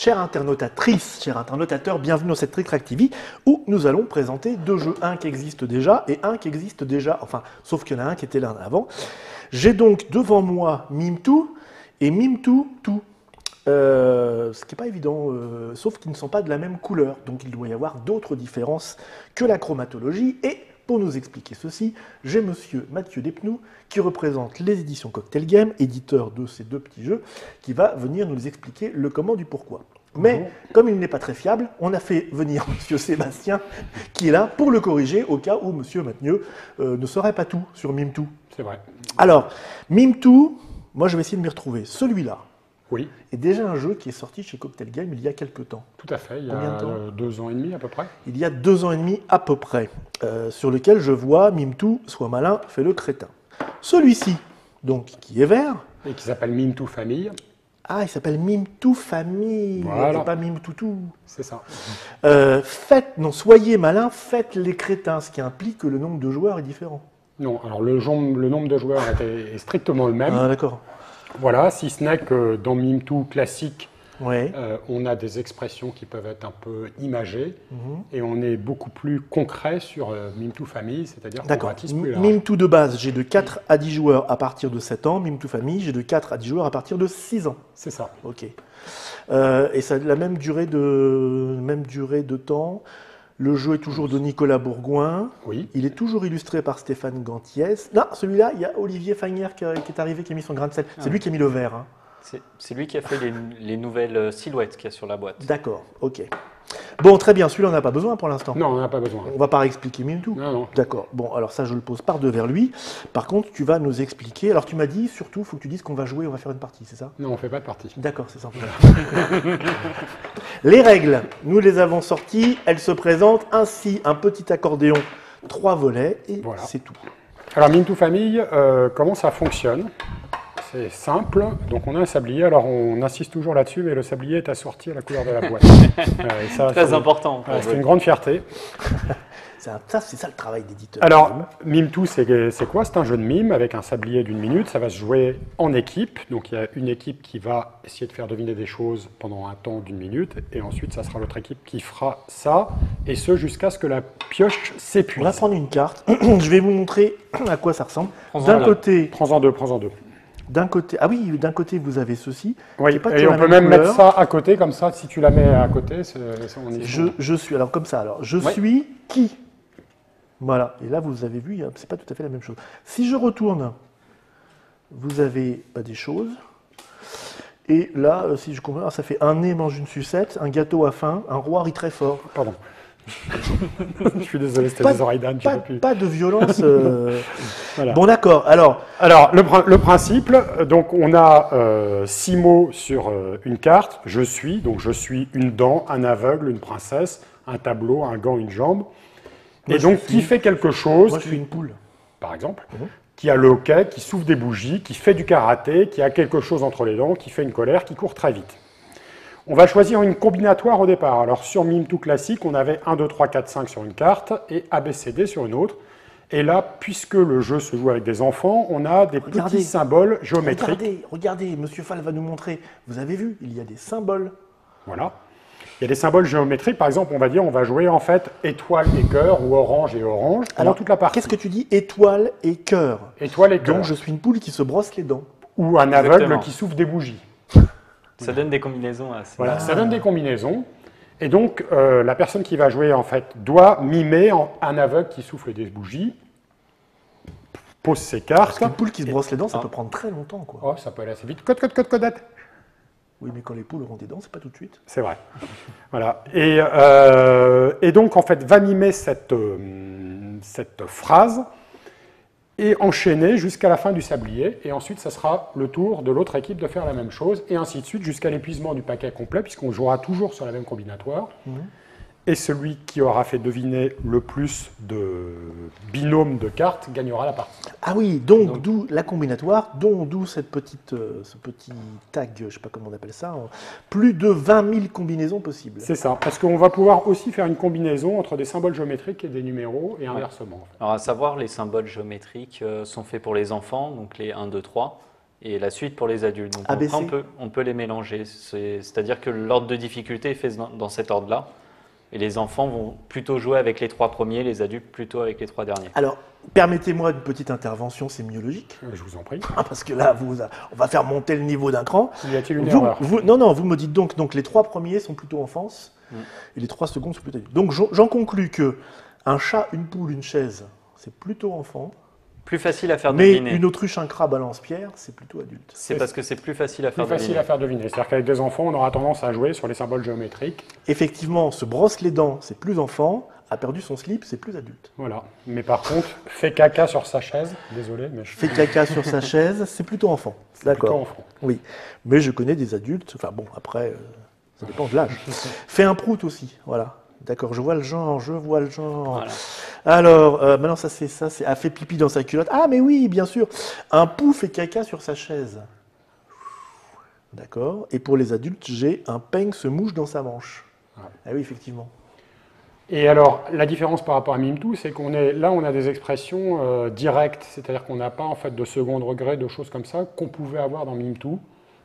chère internautatrice, cher internautateur, bienvenue dans cette Trick Track TV où nous allons présenter deux jeux, un qui existe déjà et un qui existe déjà, enfin, sauf qu'il y en a un qui était là avant. J'ai donc devant moi Mime2 et Mime2 2. Ce qui n'est pas évident, sauf qu'ils ne sont pas de la même couleur, donc il doit y avoir d'autres différences que la chromatologie. Et pour nous expliquer ceci, j'ai monsieur Mathieu Despnous, qui représente les éditions Cocktail Game, éditeur de ces deux petits jeux, qui va venir nous expliquer le comment du pourquoi. Mais comme il n'est pas très fiable, on a fait venir monsieur Sébastien, qui est là pour le corriger au cas où monsieur Mathieu ne saurait pas tout sur Mime2. C'est vrai. Alors, Mime2, moi je vais essayer de m'y retrouver. Celui-là, oui. Et déjà un jeu qui est sorti chez Cocktail Game il y a quelques temps. Tout à fait, il y Combien de temps a 2 ans et demi à peu près. Il y a 2 ans et demi à peu près, sur lequel je vois Mime2, sois malin, fais le crétin. Celui-ci, donc, qui est vert. Et qui s'appelle Mime2 Famille. Ah, il s'appelle Mime2 Famille, voilà. et pas Mime2. C'est ça. Soyez malin, faites les crétins, ce qui implique que le nombre de joueurs est différent. Non, alors le nombre de joueurs est strictement le même. Ah, d'accord. Voilà, si ce n'est que dans Mime2 classique, Ouais. on a des expressions qui peuvent être un peu imagées et on est beaucoup plus concret sur Mime2 Famille, c'est-à-dire qu'on ratisse plus large. Mime2 de base, j'ai de 4 à 10 joueurs à partir de 7 ans. Mime2 Famille, j'ai de 4 à 10 joueurs à partir de 6 ans. C'est ça. Ok. Et ça a la même durée de temps. Le jeu est toujours de Nicolas Bourgoin. Oui. Il est toujours illustré par Stéphane Gantiès. Non, celui-là, il y a Olivier Fagner qui est arrivé, qui a mis son grain de sel. C'est lui qui a mis le vert. Hein. C'est lui qui a fait les nouvelles silhouettes qu'il y a sur la boîte. D'accord, ok. Bon, très bien, celui-là, on n'a pas besoin pour l'instant. Non, on n'en a pas besoin. On ne va pas expliquer Mime2. Non, non. D'accord. Bon, alors ça, je le pose par deux vers lui. Par contre, tu vas nous expliquer. Alors, tu m'as dit, surtout, il faut que tu dises qu'on va jouer, on va faire une partie, c'est ça? Non, on ne fait pas de partie. D'accord, c'est ça. Les règles, nous les avons sorties. Elles se présentent ainsi. Un petit accordéon, 3 volets, et voilà. C'est tout. Alors, Mime2 Famille, comment ça fonctionne? C'est simple, donc on a un sablier, alors on insiste toujours là-dessus, mais le sablier est assorti à la couleur de la boîte. Très important. C'est une grande fierté. C'est ça le travail d'éditeur. Alors, Mime2, c'est quoi? C'est un jeu de mime avec un sablier d'1 minute, ça va se jouer en équipe, donc il y a une équipe qui va essayer de faire deviner des choses pendant un temps d'1 minute, et ensuite ça sera l'autre équipe qui fera ça, et ce jusqu'à ce que la pioche s'épuise. On va prendre une carte, je vais vous montrer à quoi ça ressemble. D'un côté... Prends-en deux, prends-en deux. D'un côté, ah oui, d'un côté vous avez ceci. Oui, pas et on peut même mettre ça à côté, comme ça, si tu la mets à côté, on est je suis, alors comme ça, alors, je suis qui? Voilà, et là vous avez vu, c'est pas tout à fait la même chose. Si je retourne, vous avez des choses, et là, si je comprends, ça fait un nez mange une sucette, un gâteau à faim, un roi rit très fort. Pardon. Je suis désolé, c'était des oreilles d'âne. Pas de violence. Voilà. Bon, d'accord. Alors le principe, donc on a 6 mots sur une carte. Je suis, donc je suis une dent, un aveugle, une princesse, un tableau, un gant, une jambe. Moi, et donc qui fait quelque chose. Moi, je suis une poule. Par exemple. Qui a le hockey, qui souffle des bougies, qui fait du karaté, qui a quelque chose entre les dents, qui fait une colère, qui court très vite. On va choisir une combinatoire au départ. Alors sur Mime2 classique, on avait 1, 2, 3, 4, 5 sur une carte et ABCD sur une autre. Et là, puisque le jeu se joue avec des enfants, on a des petits symboles géométriques. Regardez, Monsieur Fall va nous montrer. Vous avez vu, il y a des symboles. Voilà. Il y a des symboles géométriques. Par exemple, on va dire, on va jouer en fait étoile et cœur ou orange et orange pendant toute la partie. Qu'est-ce que tu dis? Étoile et cœur. Étoile et cœur. Donc je suis une poule qui se brosse les dents. Ou un aveugle qui souffle des bougies. Ça donne des combinaisons assez... Voilà, ça donne des combinaisons. Et donc, la personne qui va jouer, en fait, doit mimer un aveugle qui souffle des bougies, pose ses cartes. Parce qu'une poule qui se brosse les dents, ça peut prendre très longtemps, quoi. Oh, ça peut aller assez vite. Codette. Oui, mais quand les poules auront des dents, c'est pas tout de suite. C'est vrai. Voilà. Et donc, en fait, va mimer cette phrase et enchaîner jusqu'à la fin du sablier. Et ensuite, ça sera le tour de l'autre équipe de faire la même chose, et ainsi de suite, jusqu'à l'épuisement du paquet complet, puisqu'on jouera toujours sur la même combinatoire. Et celui qui aura fait deviner le plus de binômes de cartes gagnera la partie. Ah oui, donc d'où la combinatoire, d'où ce petit tag, je ne sais pas comment on appelle ça, plus de 20 000 combinaisons possibles. C'est ça, parce qu'on va pouvoir aussi faire une combinaison entre des symboles géométriques et des numéros, et inversement. En fait. Alors à savoir, les symboles géométriques sont faits pour les enfants, donc les 1, 2, 3. et la suite pour les adultes. Donc ABC. après, on peut les mélanger. C'est-à-dire que l'ordre de difficulté est fait dans cet ordre-là. Et les enfants vont plutôt jouer avec les 3 premiers, les adultes plutôt avec les 3 derniers. Alors, permettez-moi une petite intervention sémiologique, Je vous en prie. parce que là, on va faire monter le niveau d'un cran. Y a-t-il une erreur? Non, vous me dites donc les 3 premiers sont plutôt enfance, et les 3 secondes sont plutôt adultes. Donc j'en conclus que un chat, une poule, une chaise, c'est plutôt enfant, Plus facile à faire mais deviner. une autruche, un crabe, un lance-pierre, c'est plutôt adulte. C'est parce que c'est plus facile à Plus faire facile deviner. à faire deviner. C'est-à-dire qu'avec des enfants, on aura tendance à jouer sur les symboles géométriques. Effectivement, se brosse les dents, c'est plus enfant, a perdu son slip, c'est plus adulte. Voilà. Mais par contre, fait caca sur sa chaise, désolé, mais je Fait caca sur sa chaise, c'est plutôt enfant. plutôt D'accord. enfant. Oui, mais je connais des adultes, enfin bon, après, ça dépend de l'âge. Fait un prout aussi, voilà. D'accord, je vois le genre. Voilà. Alors, maintenant ça c'est a fait pipi dans sa culotte. Ah mais oui, bien sûr. Un pou fait caca sur sa chaise. D'accord. Et pour les adultes, j'ai un peigne se mouche dans sa manche. Ouais. Ah oui, effectivement. Et alors, la différence par rapport à Mime2, c'est qu'on est là, on a des expressions directes, c'est-à-dire qu'on n'a pas en fait de second degré, de choses comme ça qu'on pouvait avoir dans Mime2,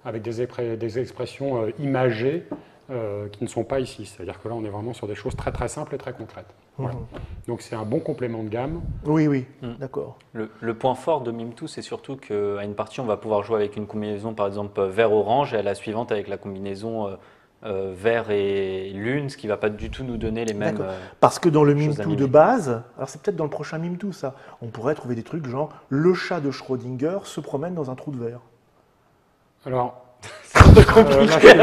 avec des expressions imagées qui ne sont pas ici. C'est-à-dire que là, on est vraiment sur des choses très très simples et très concrètes. Voilà. Donc c'est un bon complément de gamme. Oui, d'accord. Le point fort de Mime2, c'est surtout qu'à une partie, on va pouvoir jouer avec une combinaison, par exemple, vert-orange, et à la suivante avec la combinaison vert et lune, ce qui ne va pas du tout nous donner les mêmes... D'accord. Parce que dans le choses Mime2 animées. de base, alors c'est peut-être dans le prochain Mime2 ça, on pourrait trouver des trucs genre le chat de Schrödinger se promène dans un trou de verre. Alors, compliqué.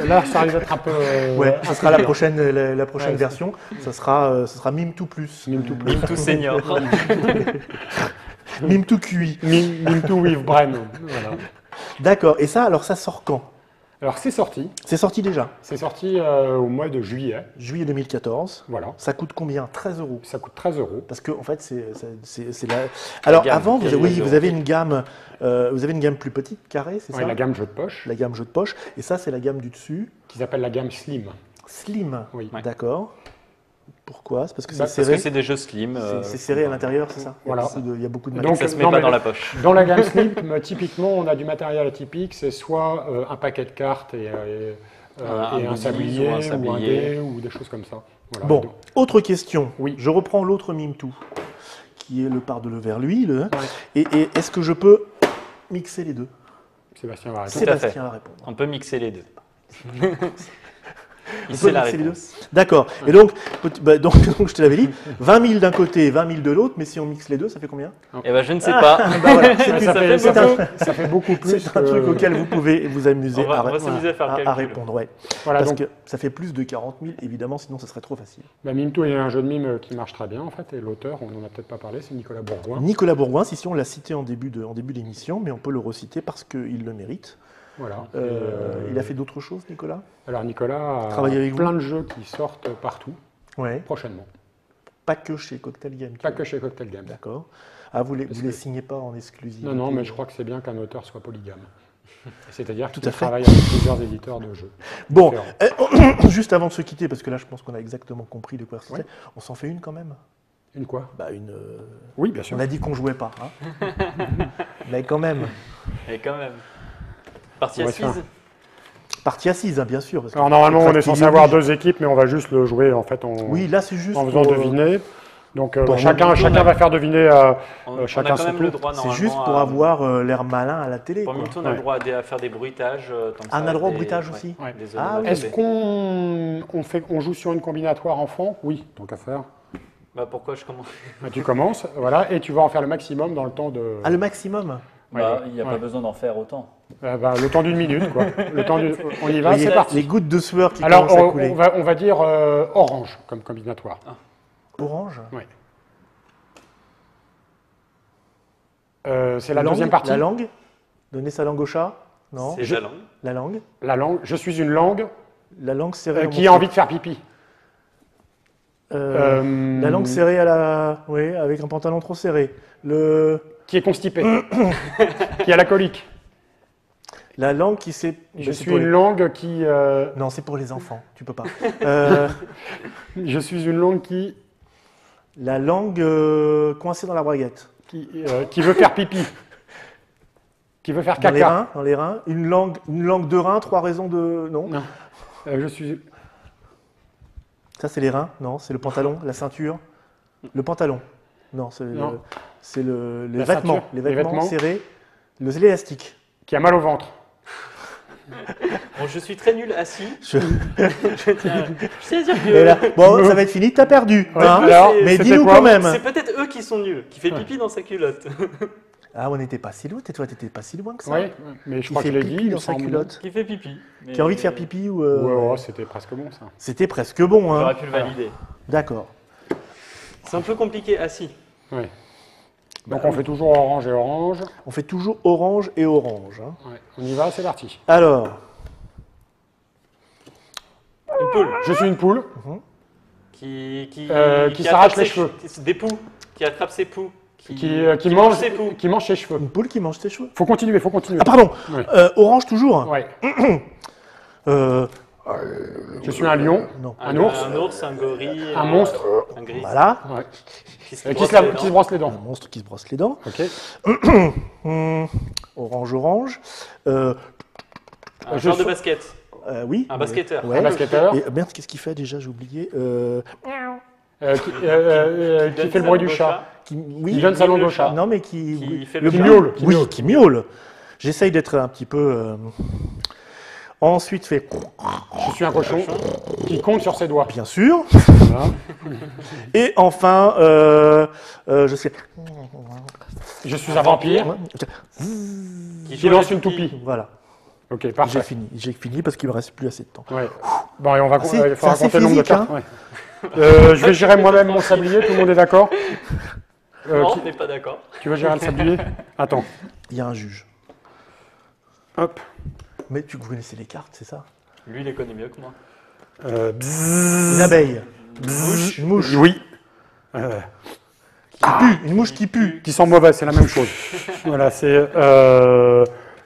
là, ça arrive d'être un peu... Ouais, ça sera la prochaine Ouais, version. Ça sera Mime2 Plus. Mime2 Plus. Mime2 senior. Mime2 QI. Mime2 with Brain. Voilà. D'accord. Et ça, alors ça sort quand? Alors c'est sorti. C'est sorti déjà. C'est sorti au mois de juillet. Juillet 2014. Voilà. Ça coûte combien? 13 €. Ça coûte 13 €. Parce que en fait, c'est la. Alors gamme, avant, qui est oui, les vous avez une gamme plus petite, carrée, c'est Ouais, ça? la gamme jeu de poche, La gamme jeu de poche. Et ça, c'est la gamme du dessus. qui s'appelle la gamme Slim. Slim. Oui. Ouais. D'accord. Pourquoi? C'est parce que c'est Parce serré. que c'est des jeux slim. C'est serré à l'intérieur, c'est ça? Voilà. Il y a beaucoup de Donc, Donc matière. ça se met non, pas mais- dans la poche. Dans la gamme Slim, typiquement, on a du matériel atypique. C'est soit un paquet de cartes et Un un goodies sablier ou un ou un sablier. dé ou des choses comme ça. Voilà. Bon, Donc, autre question. Oui. Je reprends l'autre Mime2, qui est le pare-de-le vers l'huile. Ouais. Et est-ce que je peux mixer les deux? Sébastien va répondre. Tout à fait. Sébastien va répondre. On peut mixer les deux. On C'est peut la mixer les deux. réponse. D'accord. Et donc, donc, je te l'avais dit, 20 000 d'un côté, 20 000 de l'autre, mais si on mixe les deux, ça fait combien? Eh ben, je ne sais pas. Bah voilà, c'est Ouais, ça, fait fait, beaucoup. ça fait beaucoup plus. c'est un truc auquel vous pouvez vous amuser On va à s'amuser à faire le à calcul. répondre. Ouais. Voilà, Parce donc, que ça fait plus de 40 000, évidemment, sinon ça serait trop facile. Mime2 est un jeu de mime qui marche très bien, en fait, et l'auteur, on n'en a peut-être pas parlé, c'est Nicolas Bourgoin. Nicolas Bourgoin, ici on l'a cité en début d'émission, mais on peut le reciter parce qu'il le mérite. Voilà. Il a fait d'autres choses, Nicolas? Alors Nicolas a Travaille avec plein de jeux qui sortent partout, Ouais. prochainement. Pas que chez Cocktail Game. Pas que chez Cocktail Game. D'accord. Ah, vous les que- signez pas en exclusivité? Non, mais je crois que c'est bien qu'un auteur soit polygame. C'est-à-dire Tout qu'il à fait. travaille avec plusieurs éditeurs de jeux. Bon, différents. juste avant de se quitter, parce que là je pense qu'on a exactement compris de quoi c'était, Ouais. on s'en fait une quand même. Une quoi? Bah une. Oui, bien sûr. On a dit qu'on jouait pas, hein. Mais quand même. Et quand même. Partie On va se assise. Partie assise, hein, bien sûr. Parce que Alors normalement, on est Crafty censé avoir oblige. 2 équipes, mais on va juste le jouer en fait en, Oui, là c'est juste. en faisant pour, deviner. Donc pour chacun Mime2, va faire deviner On chacun a quand son même tour. le droit, C'est normalement, juste pour à- avoir l'air malin à la télé. Pour Quoi. Mime2, on a le Ouais. droit à faire des bruitages. Comme Ah, ça, on a le droit au des- bruitage ouais, aussi Ouais. des Ah, oui. Est-ce onomatopées. qu'on joue sur une combinatoire enfant? Oui, tant qu'à faire. Bah, pourquoi je commence Bah, tu commences, voilà, et tu vas en faire le maximum dans le temps de. Ah, le maximum. Bah, il n'y a Ouais. pas besoin d'en faire autant. Le temps d'une minute, quoi. On y va, Vous voyez, c'est parti. les gouttes de sueur qui Alors, commencent à couler. on va dire orange comme combinatoire. Orange. Oui. C'est la Langue, deuxième partie. La langue. Donner sa langue au chat. Non. C'est la langue. La langue. La langue. Je suis une langue La langue serrée. dans qui mon a envie de faire pipi. La langue serrée à la. Oui, avec un pantalon trop serré. Qui est constipée. Qui a la colique. La langue qui s'est. Je c'est suis pour une les- langue qui. Non, c'est pour les enfants. Tu peux pas. Je suis une langue La langue coincée dans la braguette. qui veut faire pipi. Qui veut faire Dans les caca. reins, dans les reins. Une langue de rein, 3 raisons de... Non. Non. Je suis... Ça, c'est les reins. Non, c'est le pantalon, la ceinture. Le pantalon. Non, c'est Non. les La vêtements. ceinture, Les les vêtements vêtements. serrés. L'élastique. Qui a mal au ventre. Bon, je suis très nul assis. Je- Je sais dire Et là, que bon, ça va être fini, t'as perdu. Ouais, hein. alors, mais c'était dis-nous quoi quand même. c'est peut-être eux qui sont nuls, qui fait pipi dans sa culotte. Ah, on n'était pas si loin. Toi, t'étais pas si loin que ça. Oui, mais je Qui crois fait qu'il l'a pipi dit. il dans me sa semble. culotte. Qui fait pipi. Mais- Qui a envie de faire pipi ou... Ouais, c'était presque bon ça. C'était presque bon. Hein. J'aurais pu le valider. D'accord. C'est un peu compliqué assis. Ouais. Donc on fait toujours orange et orange. On fait toujours orange et orange. hein. Ouais. On y va, c'est parti. Alors, Une poule Je suis une poule. qui s'arrache attrape les ses cheveux. Des poux. Qui attrape ses poux. Qui mange ses poux. qui mange ses cheveux. une poule qui mange ses cheveux. Faut continuer, faut continuer. Ah, pardon. Ouais. Orange toujours. Ouais. Euh, Je suis un lion, non. un ours, Un ours, un gorille. un monstre. Un gris. Voilà. Ouais. Qui se Qui brosse se, lave- les qui dents. se brosse les Un dents. monstre qui se brosse les dents. Ok. Orange, orange. Un Je genre de suis- basket. Oui. Un basketteur. Ouais. Un basketteur. Et, merde, qu'est-ce qu'il fait déjà? J'ai oublié. Qui fait le bruit du chat. Oui. Qui donne sa langue au chat. Non, mais qui. Qui fait le le chat. miaule. Qui Oui, miaule. qui miaule. J'essaye d'être un petit peu. Ensuite, fait. Je suis un cochon qui compte sur ses doigts. Bien sûr. Voilà. Et enfin, je sais. Je suis un vampire qui lance une toupie. Voilà. Ok, J'ai parfait. fini. J'ai fini parce qu'il me reste plus assez de temps. Ouais. Bon, et on va c'est- il faudra c'est assez compter le nombre de physique, cartes. Ouais. Je vais gérer moi-même mon sablier, tout le monde est d'accord Non, qui- on n'est pas d'accord. Tu veux gérer le sablier? Attends. Il y a un juge. Hop. Mais tu connaissais les cartes, c'est ça? Lui, il les connaît mieux que moi. Bzzz. Une abeille. Bzzz. Une mouche. Oui. Qui pue. Une mouche qui pue. Qui sent mauvais, c'est la même chose. Voilà, c'est...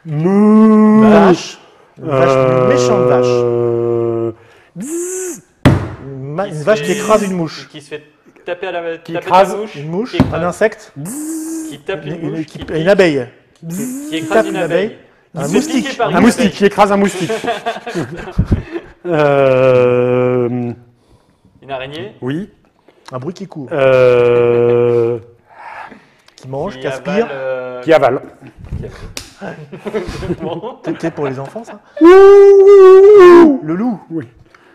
Une vache. Une vache, une méchante vache. Bzzz. Une vache qui écrase une mouche. Qui se fait taper à la Qui taper écrase la mouche. Une mouche, Qui écrase. un insecte, Qui tape une mouche. Qui une abeille. qui écrase tape une une abeille. abeille. Qui Un se fait moustique. piquer par une Un moustique, abeille. qui écrase un moustique. Une araignée. Oui. Un bruit qui court. Qui mange, qui aspire. Qui avale. Bon. C'était pour les enfants, ça? Le loup. Oui.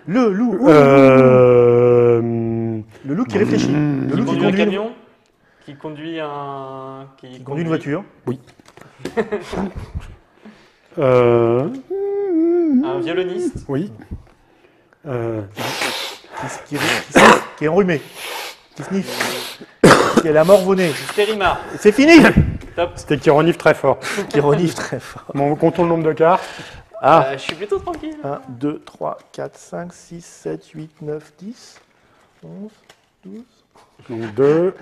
Le loup. Le loup qui réfléchit. Le loup Qui qui conduit un conduit camion. Qui conduit un. qui conduit une voiture. Un violoniste. Oui. Qui est enrhumé. Qui sniffe. Qui a la mort au nez. Périmar. C'est fini. Top. C'était qui renifle très fort. Qui renifle très fort. Bon, comptons le nombre de cartes. Ah. Je suis plutôt tranquille. 1, 2, 3, 4, 5, 6, 7, 8, 9, 10, 11, 12. Donc 2,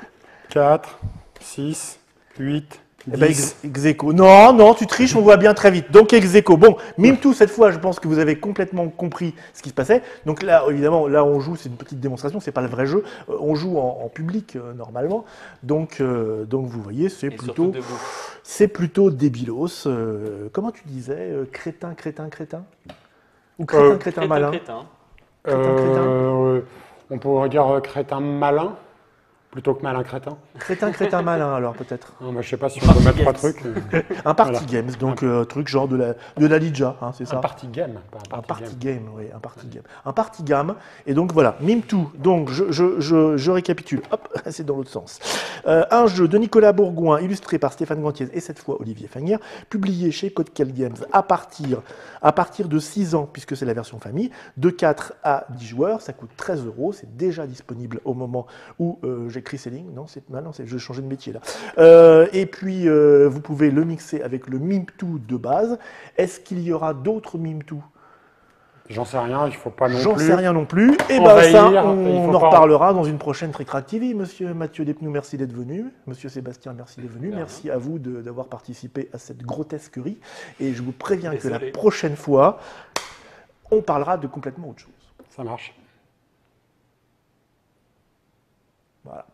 4, 6, 8, Eh ben, 10. ex aequo. Non, non, tu triches, on voit bien très vite. Donc ex aequo. Bon, Mimtou, cette fois, je pense que vous avez complètement compris ce qui se passait. Donc là, évidemment, là, on joue, c'est une petite démonstration, c'est pas le vrai jeu. On joue en public, normalement. Donc vous voyez, c'est Et surtout plutôt, debout. c'est plutôt débilos. Comment tu disais crétin, crétin, crétin? Ou crétin, crétin, malin? Crétin. On pourrait dire crétin malin plutôt que malin crétin. Crétin, crétin, malin, alors peut-être. Non, bah, je sais pas si on peut mettre trois games. trucs. Un party Voilà. games, donc truc genre de la Lidja, hein, c'est ça? Un party game, pas Un un party party game. game, oui, un party game. Un party game, et donc voilà, Mimtou, donc je récapitule, hop, c'est dans l'autre sens. Un jeu de Nicolas Bourgoin, illustré par Stéphane Gantiez et cette fois Olivier Fagnière, publié chez Codecal Games à partir de 6 ans, puisque c'est la version famille, de 4 à 10 joueurs, ça coûte 13 €, c'est déjà disponible au moment où j'écris ces lignes, non, je vais changer de métier là. Et puis, vous pouvez le mixer avec le Mimtou de base. Est-ce qu'il y aura d'autres Mimtou? J'en sais rien, il faut pas non plus. J'en sais rien non plus. Et On ben va y ça, lire, il on faut en pas- reparlera dans une prochaine Trick Track TV. Monsieur Mathieu Despnous, merci d'être venu. Monsieur Sébastien, merci d'être venu. De rien. Merci à vous d'avoir participé à cette grotesquerie. Et je vous préviens que Désolé. la prochaine fois, on parlera de complètement autre chose. Ça marche. Voilà.